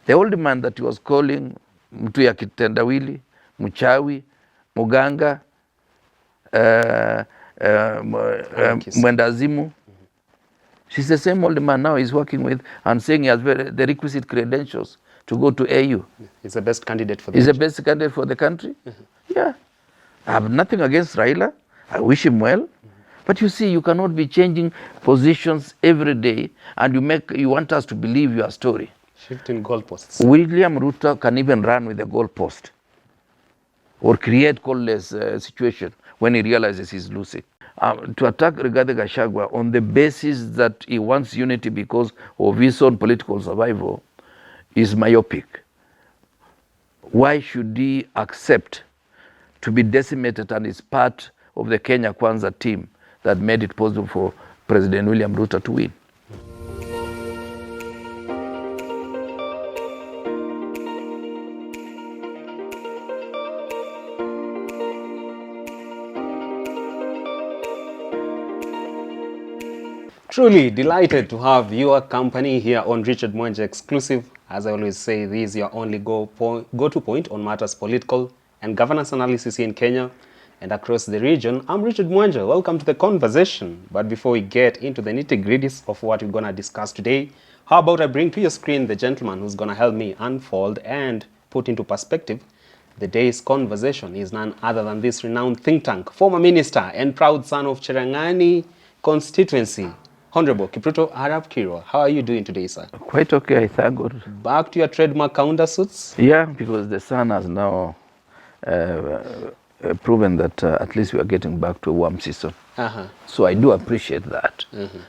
The old man that he was calling mtu ya kitendawili, mchawi, muganga, mwendazimu. She's the same old man now he's working with and saying he has the requisite credentials to go to AU. He's the best candidate for the He's the best candidate for the country. Yeah. I have nothing against Raila. I wish him well. But you see, you cannot be changing positions every day and you want us to believe your story. Shifting goalposts. William Ruto can even run with the goalpost or create call-less situation when he realizes he's losing. To attack Rigathi Gachagua on the basis that he wants unity because of his own political survival is myopic. Why should he accept to be decimated and is part of the Kenya Kwanza team that made it possible for President William Ruto to win? Truly delighted to have your company here on Richard Mwenja Exclusive. As I always say, this is your only go-to point on matters political and governance analysis in Kenya and across the region. I'm Richard Mwenja. Welcome to the conversation. But before we get into the nitty-gritties of what we're going to discuss today, how about I bring to your screen the gentleman who's going to help me unfold and put into perspective the day's conversation. Is none other than this renowned think tank, former minister and proud son of Cherangani constituency, Honorable Kipruto Arap Kirwa. How are you doing today, sir? Quite okay, thank God. Back to your trademark counter suits? Yeah, because the sun has now proven that at least we are getting back to a warm season. So I do appreciate that.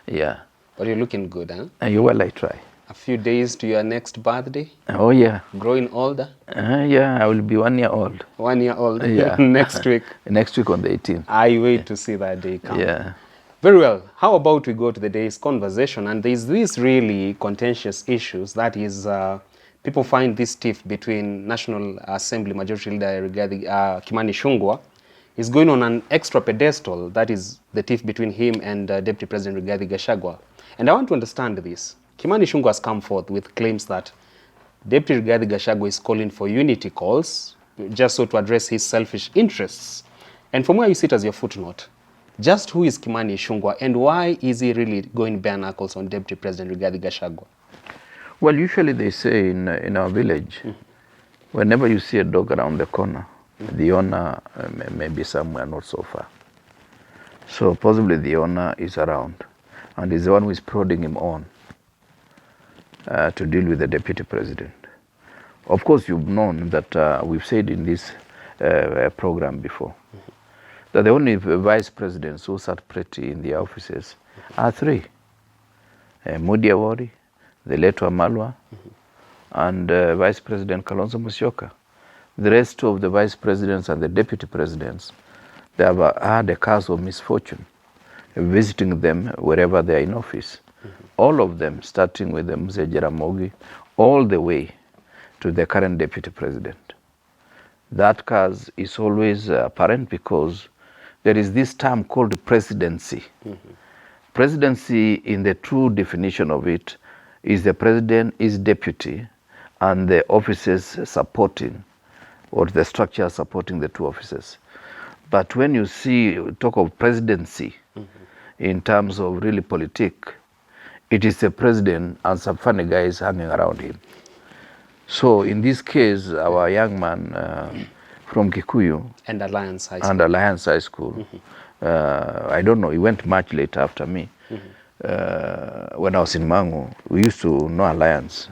Yeah. But you're looking good, huh? Well, I try. A few days to your next birthday? Oh, yeah. Growing older? Yeah, I will be 1 year old. 1 year old? Yeah. Next week? Next week on the 18th. I wait to see that day come. Yeah. Very well. How about we go to the day's conversation? And there's these really contentious issues. That is, people find this tiff between National Assembly Majority Leader Rigathi Kimani Ichung'wah is going on an extra pedestal. That is the tiff between him and Deputy President Rigathi Gachagua. And I want to understand this. Kimani Ichung'wah has come forth with claims that Deputy Rigathi Gachagua is calling for unity calls, just so to address his selfish interests. And from where you sit as your footnote, just who is Kimani Ichung'wah and why is he really going bare knuckles on Deputy President Rigathi Gachagua? Well, usually they say in our village, whenever you see a dog around the corner, the owner may be somewhere not so far. So possibly the owner is around and is the one who is prodding him on to deal with the Deputy President. Of course, you've known that we've said in this program before, that the only vice presidents who sat pretty in their offices are three. Mudavadi, the late Wamalwa, and Vice President Kalonzo Musyoka. The rest of the vice presidents and the deputy presidents, they have had a cause of misfortune, visiting them wherever they are in office. All of them, starting with the Mzee Jaramogi, all the way to the current deputy president. That cause is always apparent because there is this term called presidency. Presidency, in the true definition of it, is the president, is deputy, and the offices supporting, or the structure supporting the two offices. But when you talk of presidency in terms of really politic, it is the president and some funny guys hanging around him. So in this case, our young man from Kikuyu and Alliance High School. I don't know, he went much later after me. When I was in Mangu, we used to know Alliance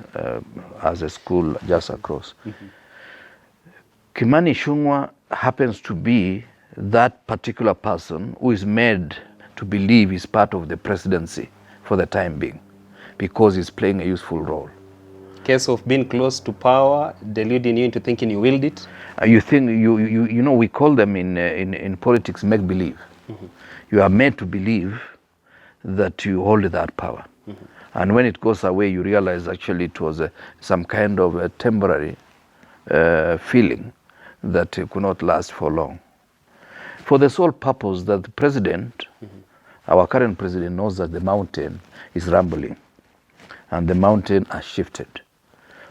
as a school just across. Kimani Ichung'wah happens to be that particular person who is made to believe he's part of the presidency for the time being, because he's playing a useful role. Case of being close to power, deluding you into thinking you wield it? You think, you know, we call them in politics make-believe. You are made to believe that you hold that power. And when it goes away, you realize actually it was some kind of a temporary feeling that it could not last for long. For the sole purpose that the president, our current president, knows that the mountain is rumbling and the mountain has shifted.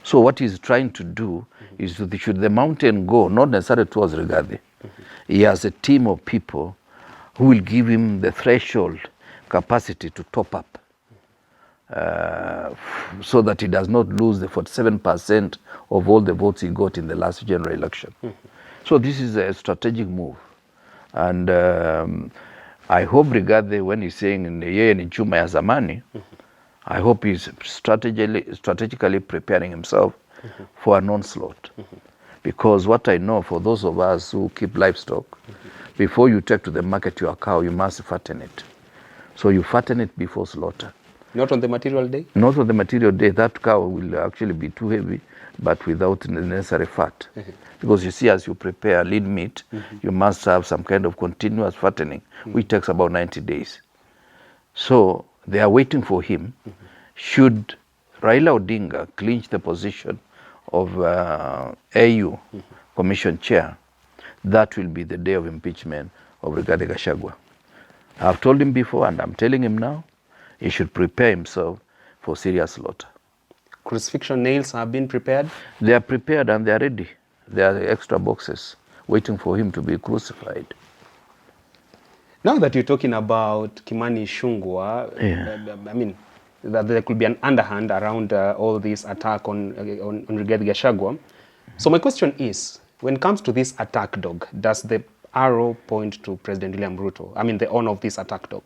So what he's trying to do is to, should the mountain go, not necessarily towards Rigathi, he has a team of people who will give him the threshold capacity to top up, so that he does not lose the 47% of all the votes he got in the last general election. So this is a strategic move. And I hope Rigathi, when he's saying in the year in Chuma ya zamani, I hope he's strategically preparing himself for an onslaught. Because what I know, for those of us who keep livestock, before you take to the market your cow, you must fatten it. So you fatten it before slaughter. Not on the material day? Not on the material day. That cow will actually be too heavy, but without the necessary fat. Because you see, as you prepare lean meat, you must have some kind of continuous fattening, which takes about 90 days. So they are waiting for him. Should Raila Odinga clinch the position of AU Commission Chair, that will be the day of impeachment of Rigathi Gachagua. I've told him before, and I'm telling him now, he should prepare himself for serious slaughter. Crucifixion nails have been prepared? They are prepared and they are ready. There are extra boxes waiting for him to be crucified. Now that you're talking about Kimani Ichung'wah, I mean, that there could be an underhand around all this attack on Rigathi Gachagua. So my question is, when it comes to this attack dog, does the arrow point to President William Ruto? I mean, the owner of this attack dog?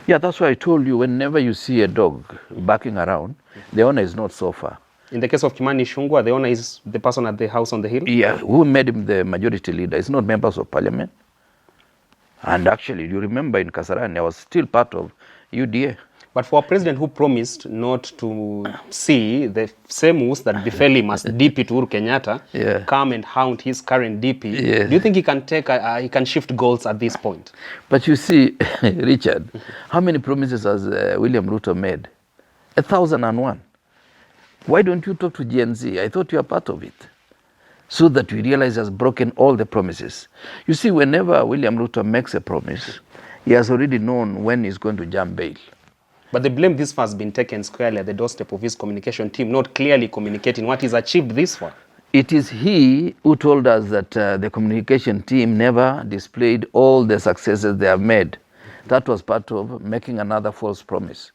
Yeah, that's why I told you, whenever you see a dog barking around, the owner is not so far. In the case of Kimani Ichung'wah, the owner is the person at the house on the hill? Yeah, who made him the majority leader? It's not members of parliament. And actually, you remember in Kasarani, I was still part of UDA. But for a president who promised not to see the same woes that befell him as DP to Uhuru Kenyatta come and hound his current DP, do you think he can take he can shift goals at this point? But you see, Richard, how many promises has William Ruto made? 1,001. Why don't you talk to Gen Z? I thought you are part of it. So that we realize he has broken all the promises. You see, whenever William Ruto makes a promise, he has already known when he's going to jump bail. But the blame this far has been taken squarely at the doorstep of his communication team, not clearly communicating what he's achieved this far. It is he who told us that the communication team never displayed all the successes they have made. That was part of making another false promise.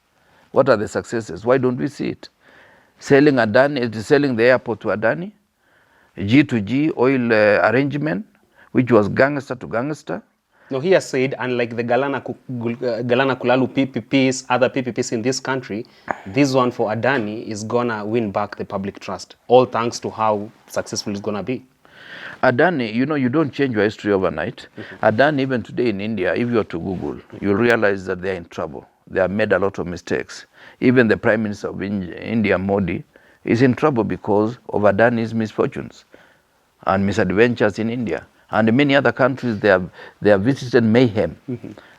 What are the successes? Why don't we see it? Selling the airport to Adani, G2G oil arrangement, which was gangster to gangster. No, he has said, unlike the Galana Kulalu PPPs, other PPPs in this country, this one for Adani is gonna win back the public trust, all thanks to how successful it's gonna be. Adani, you know, you don't change your history overnight. Adani, even today in India, if you are to Google, you'll realize that they are in trouble. They have made a lot of mistakes. Even the Prime Minister of India, Modi, is in trouble because of Adani's misfortunes and misadventures in India. And in many other countries, they have visited mayhem.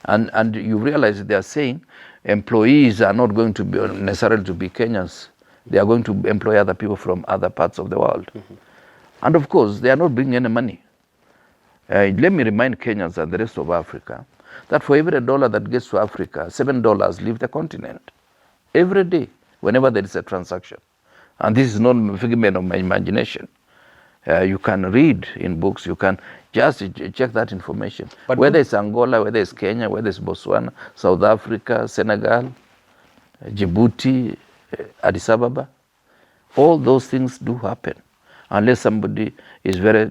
And you realize they are saying employees are not going to be necessarily to be Kenyans. They are going to employ other people from other parts of the world. And of course, they are not bringing any money. Let me remind Kenyans and the rest of Africa that for every dollar that gets to Africa, $7 leave the continent. Every day, whenever there is a transaction. And this is not a figment of my imagination. You can read in books, you can just check that information. But whether it's Angola, whether it's Kenya, whether it's Botswana, South Africa, Senegal, Djibouti, Addis Ababa, all those things do happen unless somebody is very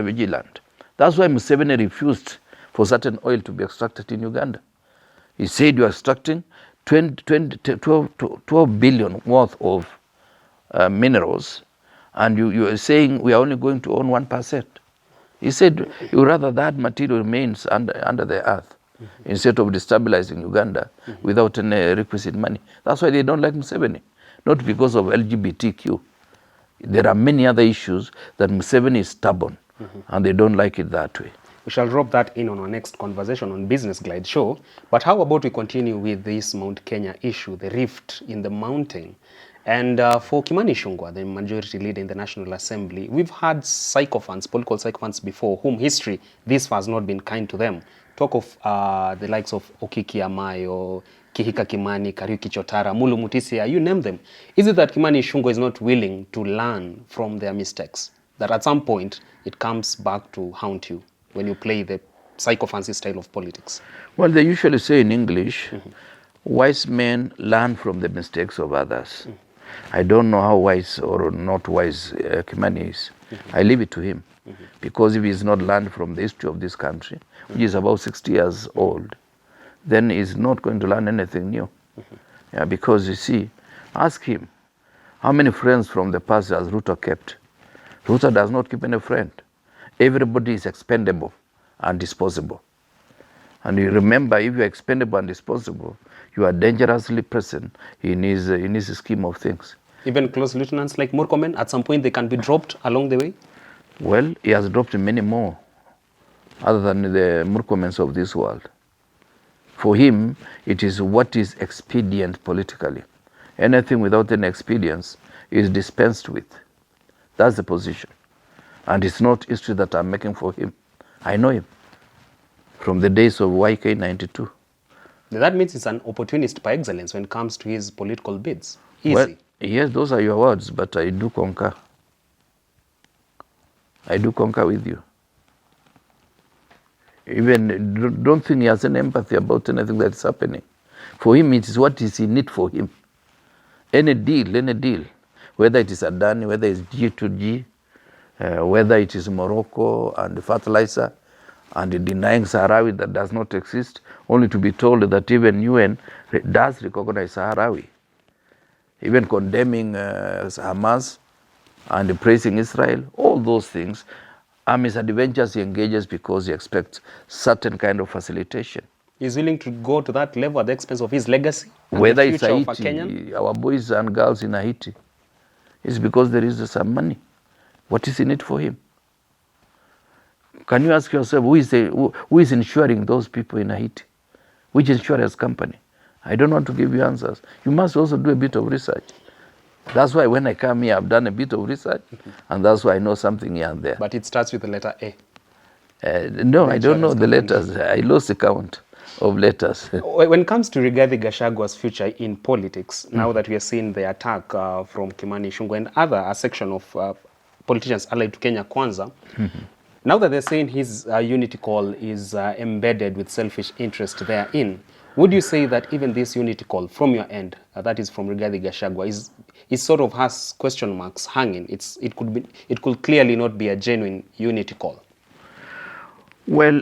vigilant. That's why Museveni refused for certain oil to be extracted in Uganda. He said you are extracting 12 billion worth of minerals, and you are saying we are only going to own 1%. He said you rather that material remains under the earth instead of destabilizing Uganda without any requisite money. That's why they don't like Museveni, not because of LGBTQ. There are many other issues that Museveni is stubborn, and they don't like it that way. We shall drop that in on our next conversation on Business Glide Show. But how about we continue with this Mount Kenya issue, the rift in the mountain? And for Kimani Ichung'wah, the majority leader in the National Assembly, we've had sycophants, political sycophants before, whom history, this far has not been kind to them. Talk of the likes of Okiki Amai or Kihika Kimani, Kariuki Chotara, Mulu Mutisia, you name them. Is it that Kimani Ichung'wah is not willing to learn from their mistakes? That at some point it comes back to haunt you when you play the psychophancy style of politics? Well, they usually say in English, wise men learn from the mistakes of others. I don't know how wise or not wise Kimani is. I leave it to him. Because if he's not learned from the history of this country, which is about 60 years old, then he's not going to learn anything new. Yeah, because you see, ask him, how many friends from the past has Ruto kept? Ruto does not keep any friend. Everybody is expendable and disposable. And you remember, if you're expendable and disposable, you are dangerously present in his scheme of things. Even close lieutenants like Murkomen, at some point they can be dropped along the way? Well, he has dropped many more, other than the Murkomens of this world. For him, it is what is expedient politically. Anything without an expedience is dispensed with. That's the position. And it's not history that I'm making for him. I know him from the days of YK 92. That means it's an opportunist by excellence when it comes to his political bids. Easy. Well, yes, those are your words, but I do concur. I do concur with you. Even don't think he has any empathy about anything that's happening. For him, it is what is in it for him. Any deal, whether it is Adani, whether it's G2G, whether it is Morocco and the fertilizer, and denying Sahrawi that does not exist, only to be told that even UN does recognize Sahrawi. Even condemning Hamas and praising Israel, all those things are misadventures he engages because he expects certain kind of facilitation. He's willing to go to that level at the expense of his legacy? Whether it's Haiti, our boys and girls in Haiti, it's because there is some money. What is in it for him? Can you ask yourself, who is insuring those people in Haiti? Which insurance company? I don't want to give you answers. You must also do a bit of research. That's why when I come here, I've done a bit of research, and that's why I know something here and there. But it starts with the letter A. No, I don't know the letters. I lost the count of letters. When it comes to Rigathi Gachagua's future in politics, now that we are seeing the attack from Kimani Ichung'wah and a section of politicians allied to Kenya Kwanza, now that they're saying his unity call is embedded with selfish interest therein, would you say that even this unity call from your end, that is from Rigathi Gachagua, is sort of has question marks hanging? It could clearly not be a genuine unity call. Well,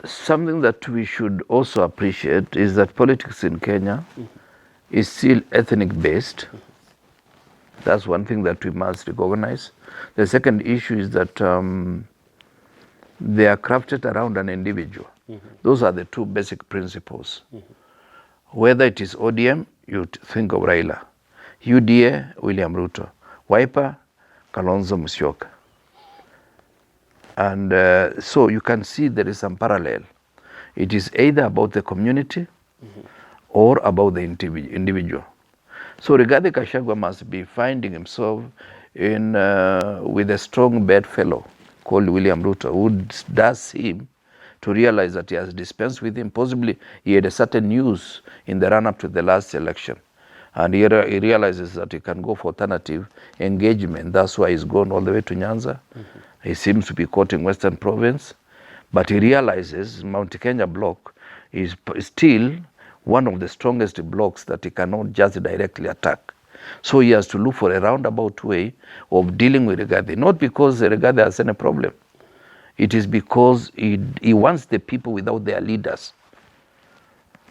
something that we should also appreciate is that politics in Kenya is still ethnic based. That's one thing that we must recognize. The second issue is that they are crafted around an individual. Those are the two basic principles. Whether it is ODM, you think of Raila. UDA, William Ruto. Wiper, Kalonzo Musyoka. And so you can see there is some parallel. It is either about the community or about the individual. So Rigathi Gachagua must be finding himself in with a strong bedfellow called William Ruto, who does seem to realize that he has dispensed with him. Possibly he had a certain news in the run-up to the last election. And he realizes that he can go for alternative engagement. That's why he's gone all the way to Nyanza. He seems to be caught in Western Province. But he realizes Mount Kenya block is still one of the strongest blocks that he cannot just directly attack. So he has to look for a roundabout way of dealing with Rigathi. Not because Rigathi has any problem. It is because he wants the people without their leaders.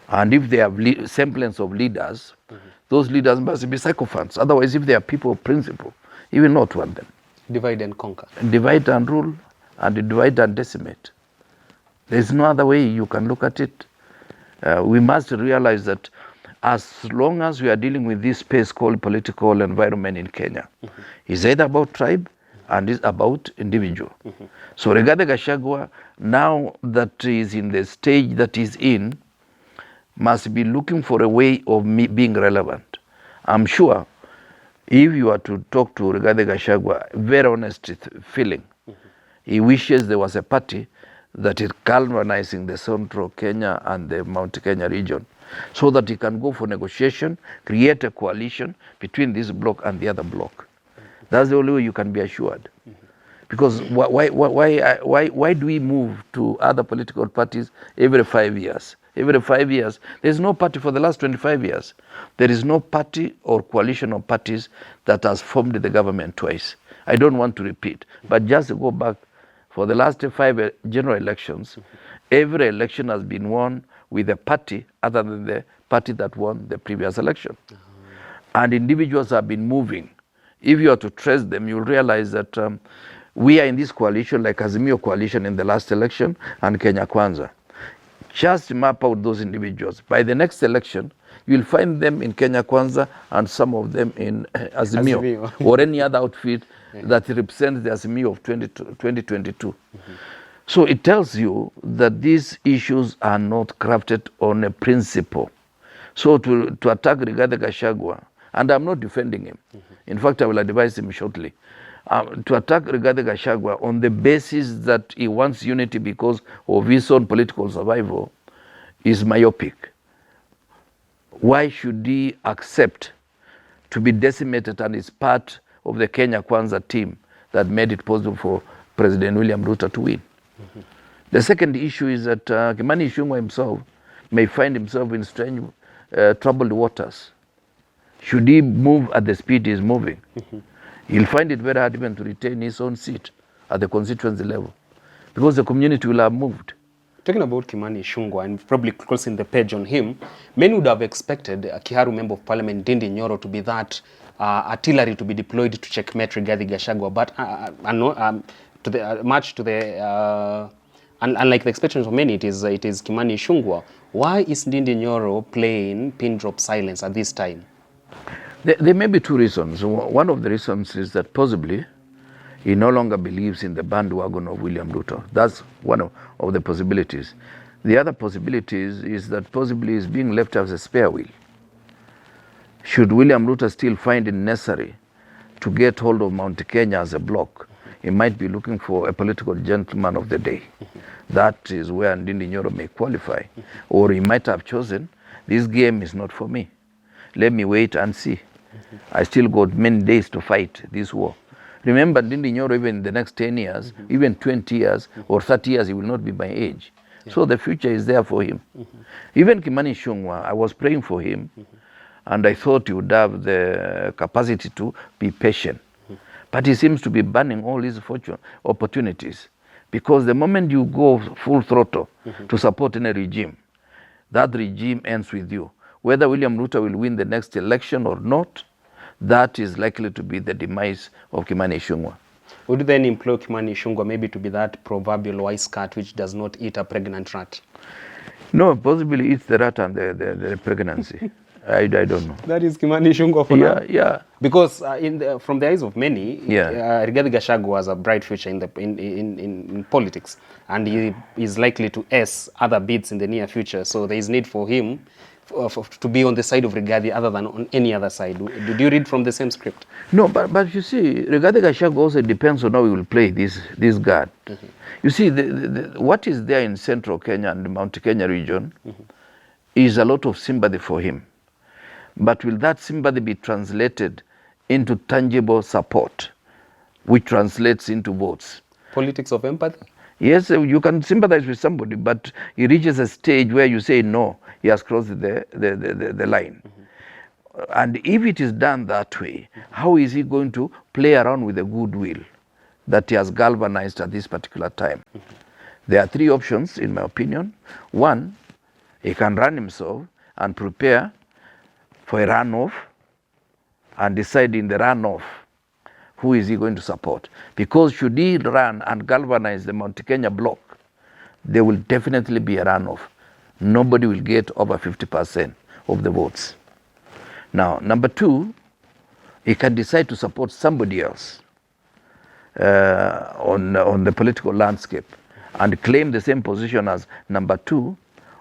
And if they have semblance of leaders, those leaders must be sycophants. Otherwise, if they are people of principle, he will not want them. Divide and conquer. Divide and rule, and divide and decimate. There is no other way you can look at it. We must realize that as long as we are dealing with this space called political environment in Kenya, it's either about tribe and it's about individual. So Rigathi Gachagua, now that he is in the stage that he's in, must be looking for a way of being relevant. I'm sure if you are to talk to Rigathi Gachagua, very honest feeling, he wishes there was a party that is galvanizing the central Kenya and the Mount Kenya region. so that he can go for negotiation, create a coalition between this bloc and the other bloc. That's the only way you can be assured. Because why do we move to other political parties every 5 years? Every 5 years, there's no party for the last 25 years. There is no party or coalition of parties that has formed the government twice. I don't want to repeat, but just to go back, for the last 5 general elections, every election has been won with a party other than the party that won the previous election. And individuals have been moving. If you are to trace them, you'll realize that we are in this coalition, like Azimio coalition in the last election and Kenya Kwanza. Just map out those individuals. By the next election, you'll find them in Kenya Kwanza and some of them in Azimio or any other outfit that represents the Azimio of 2022. So it tells you that these issues are not crafted on a principle. So to attack Rigathi Gachagua, and I'm not defending him. In fact, I will advise him shortly. To attack Rigathi Gachagua on the basis that he wants unity because of his own political survival is myopic. Why should he accept to be decimated and is part of the Kenya Kwanza team that made it possible for President William Ruto to win? The second issue is that Kimani Ichung'wah himself may find himself in strange, troubled waters. Should he move at the speed he is moving? He'll find it very hard even to retain his own seat at the constituency level because the community will have moved. Talking about Kimani Ichung'wah and probably closing the page on him, many would have expected a Kiharu Member of Parliament, Ndindi Nyoro, to be that artillery to be deployed to checkmate Rigathi Gachagua, but unlike the expectations of many, it is Kimani Ichung'wah. Why is Ndindi Nyoro playing pin drop silence at this time? There may be two reasons. One of the reasons is that possibly he no longer believes in the bandwagon of William Ruto. That's one of the possibilities. The other possibility is that possibly he's being left as a spare wheel. Should William Ruto still find it necessary to get hold of Mount Kenya as a bloc, he might be looking for a political gentleman of the day. That is where Ndindi Nyoro may qualify. Or he might have chosen, this game is not for me. Let me wait and see. I still got many days to fight this war. Remember, Ndindi Nyoro, even in the next 10 years, even 20 years or 30 years, he will not be my age. So the future is there for him. Even Kimani Ichung'wah, I was praying for him, and I thought he would have the capacity to be patient. But he seems to be banning all his opportunities. Because the moment you go full throttle to support any regime, that regime ends with you. Whether William Ruto will win the next election or not, that is likely to be the demise of Kimani Ichung'wah. Would you then employ Kimani Ichung'wah maybe to be that proverbial wise cat which does not eat a pregnant rat? No, possibly it's the rat and the pregnancy. I don't know. That is Kimani Ichung'wah for now? Yeah. Because from the eyes of many, Rigathi Gachagua has a bright future in politics, and he is likely to ace other bids in the near future. So there is need for him to be on the side of Rigathi other than on any other side. Did you read from the same script? No, but you see, Rigathi Gachagua also depends on how he will play this guard. You see, what is there in central Kenya and the Mount Kenya region is a lot of sympathy for him. But will that sympathy be translated into tangible support, which translates into votes? Politics of empathy? Yes, you can sympathize with somebody, but he reaches a stage where you say, no, he has crossed the line. And if it is done that way, how is he going to play around with the goodwill that he has galvanized at this particular time? There are three options, in my opinion. One, he can run himself and prepare for a runoff and decide in the runoff who is he going to support. Because should he run and galvanize the Mount Kenya bloc, there will definitely be a runoff. Nobody will get over 50% of the votes. Now, number two, he can decide to support somebody else on the political landscape and claim the same position as number two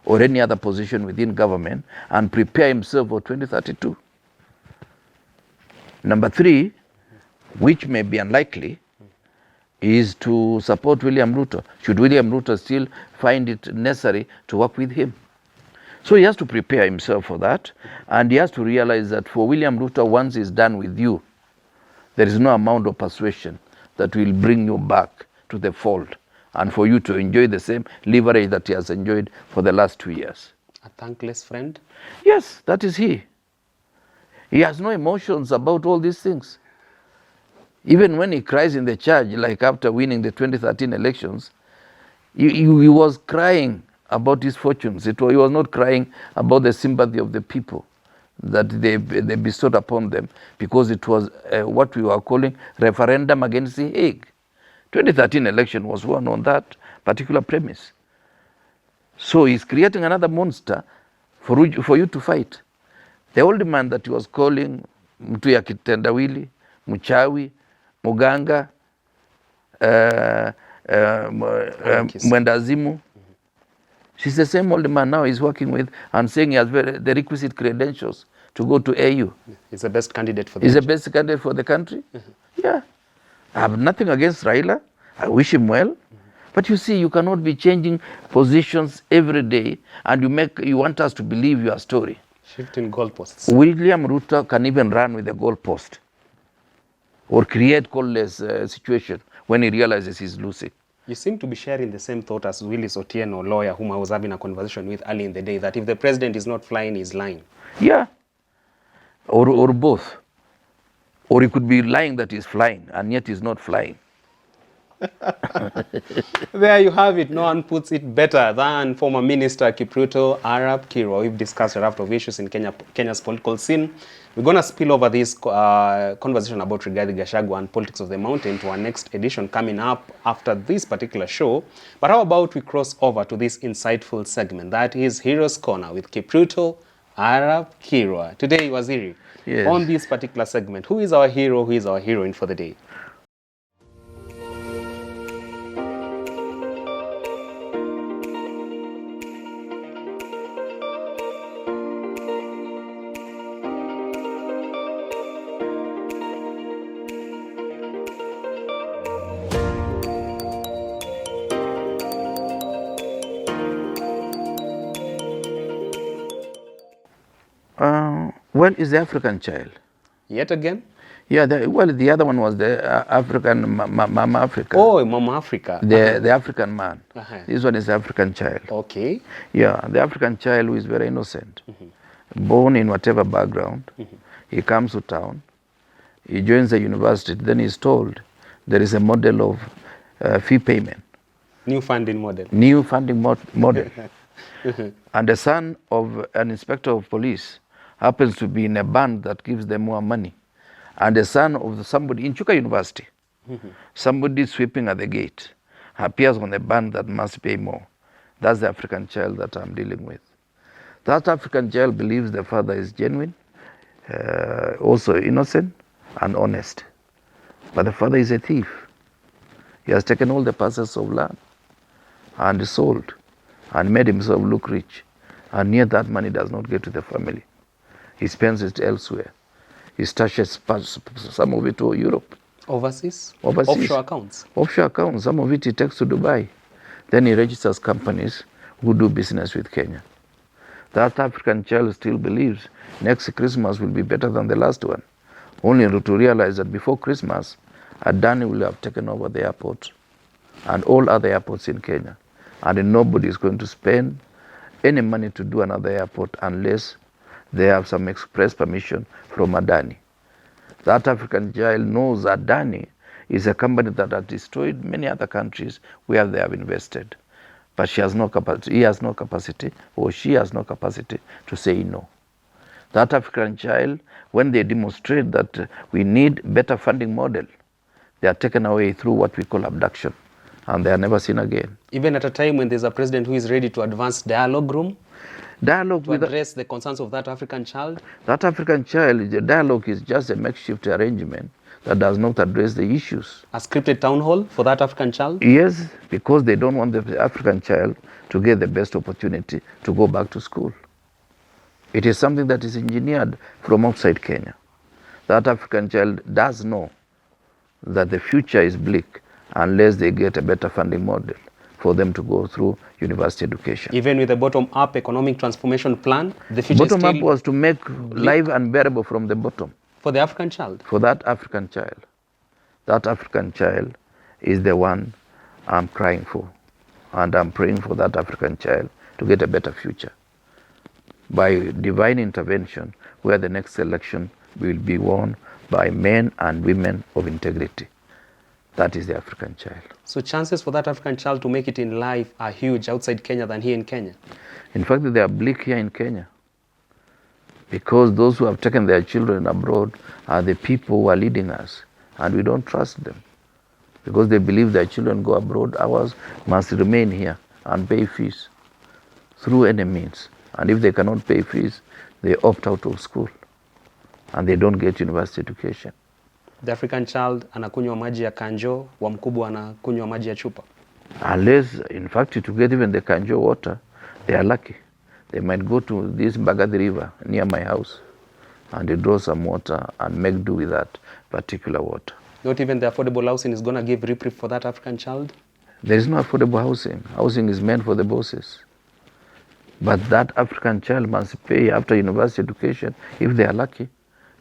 or any other position within government and prepare himself for 2032. Number three, which may be unlikely, is to support William Ruto, should William Ruto still find it necessary to work with him. So he has to prepare himself for that, and he has to realize that for William Ruto, once he's done with you, there is no amount of persuasion that will bring you back to the fold and for you to enjoy the same leverage that he has enjoyed for the last 2 years. A thankless friend? Yes, that is he. He has no emotions about all these things. Even when he cries in the church, like after winning the 2013 elections, he was crying about his fortunes. He was not crying about the sympathy of the people that they bestowed upon them, because it was what we were calling referendum against the Hague. 2013 election was won on that particular premise. So he's creating another monster for you to fight. The old man that he was calling mtu ya kitendawili, mchawi, muganga, mwendazimu. She's the same old man now he's working with and saying he has the requisite credentials to go to AU. He's the best candidate for the He's the best candidate for the country. Yeah. I have nothing against Raila. I wish him well. But you see, you cannot be changing positions every day and you want us to believe your story. Shifting goalposts. William Ruto can even run with the goalpost or create call-less situation when he realizes he's losing. You seem to be sharing the same thought as Willis Otieno, lawyer, whom I was having a conversation with early in the day, that if the president is not flying, he's lying. Yeah, or both. Or he could be lying that he's flying, and yet he's not flying. There you have it. No one puts it better than former Minister Kipruto Arap Kirwa. We've discussed a raft of issues in Kenya's political scene. We're going to spill over this conversation about Rigathi Gachagua and politics of the mountain to our next edition coming up after this particular show. But how about we cross over to this insightful segment? That is Heroes Corner with Kipruto Arap Kirwa. Today, Waziri, yes, on this particular segment, who is our hero, who is our heroine for the day? Well, it's the African child. Yet again? Yeah, the other one was the African, Mama Africa. Oh, Mama Africa. The African man. This one is the African child. Okay. Yeah, the African child who is very innocent. Born in whatever background. He comes to town. He joins the university. Then he's told there is a model of fee payment. New funding model. New funding model. And the son of an inspector of police happens to be in a band that gives them more money. And the son of somebody in Chuka University, somebody sweeping at the gate, appears on a band that must pay more. That's the African child that I'm dealing with. That African child believes the father is genuine, also innocent and honest. But the father is a thief. He has taken all the parcels of land and sold and made himself look rich. And yet that money does not get to the family. He spends it elsewhere. He stashes some of it to Europe. Overseas? Overseas. Offshore accounts? Offshore accounts. Some of it he takes to Dubai. Then he registers companies who do business with Kenya. That African child still believes next Christmas will be better than the last one. Only to realize that before Christmas, Adani will have taken over the airport and all other airports in Kenya. And nobody is going to spend any money to do another airport unless they have some express permission from Adani. That African child knows Adani is a company that has destroyed many other countries where they have invested. But she has no capacity, he has no capacity, or she has no capacity to say no. That African child, when they demonstrate that we need better funding model, they are taken away through what we call abduction, and they are never seen again. Even at a time when there's a president who is ready to advance dialogue room? Dialogue to address the concerns of that African child? That African child, the dialogue is just a makeshift arrangement that does not address the issues. A scripted town hall for that African child? Yes, because they don't want the African child to get the best opportunity to go back to school. It is something that is engineered from outside Kenya. That African child does know that the future is bleak unless they get a better funding model. for them to go through university education. Even with the bottom-up economic transformation plan, the future Bottom-up was to make life unbearable from the bottom. For the African child? For that African child. That African child is the one I'm crying for. And I'm praying for that African child to get a better future. By divine intervention, where the next election will be won by men and women of integrity. That is the African child. So chances for that African child to make it in life are huge outside Kenya than here in Kenya? In fact, they are bleak here in Kenya. Because those who have taken their children abroad are the people who are leading us. And we don't trust them. Because they believe their children go abroad, ours must remain here and pay fees through any means. And if they cannot pay fees, they opt out of school. And they don't get university education. The African child anakunywa maji ya kanjo, wa mkubwa anakunywa maji ya chupa. Unless, in fact, to get even the kanjo water, they are lucky. They might go to this Mbagathi river near my house and they draw some water and make do with that particular water. Not even the affordable housing is going to give reprieve for that African child? There is no affordable housing. Housing is meant for the bosses. But that African child must pay after university education, if they are lucky,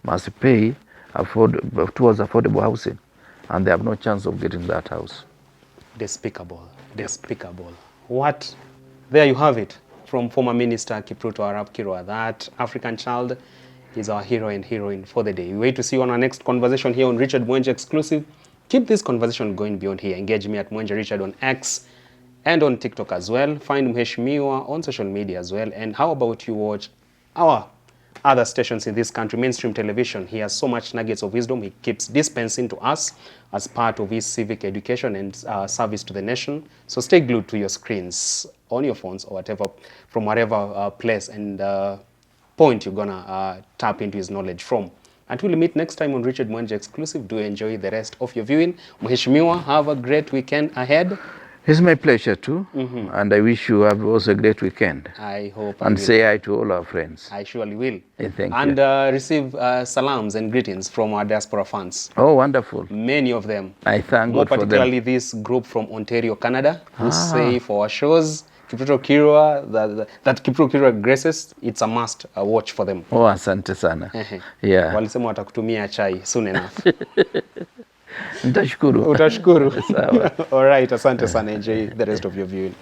must pay towards affordable housing, and they have no chance of getting that house. Despicable, despicable. What? There you have it from former Minister Kipruto Arap Kirwa. That African child is our hero and heroine for the day. We wait to see you on our next conversation here on Richard Mwenje Exclusive. Keep this conversation going beyond here. Engage me at Mwenje Richard on X and on TikTok as well. Find Mheshimiwa on social media as well. And how about you watch our other stations in this country, mainstream television. He has so much nuggets of wisdom he keeps dispensing to us as part of his civic education and service to the nation. So stay glued to your screens, on your phones or whatever, from whatever place and point you're gonna tap into his knowledge from. Until we meet next time on Richard Mwenje Exclusive, do enjoy the rest of your viewing. Mheshimiwa, have a great weekend ahead. It's my pleasure too, and I wish you have also a great weekend. I hope. And say hi to all our friends. I surely will. Thank and you. Receive salams and greetings from our diaspora fans. Oh, wonderful. Many of them. I thank More God for them. particularly this group from Ontario, Canada, who say for our shows, Kipruto Kirwa, that Kipruto Kirwa graces, it's a must watch for them. Oh, asante sana. Yeah. Walisema watakutumia chai soon enough. Nitashukuru. Utashukuru. Sawa. All right, asante sana. Enjoy the rest of your viewing.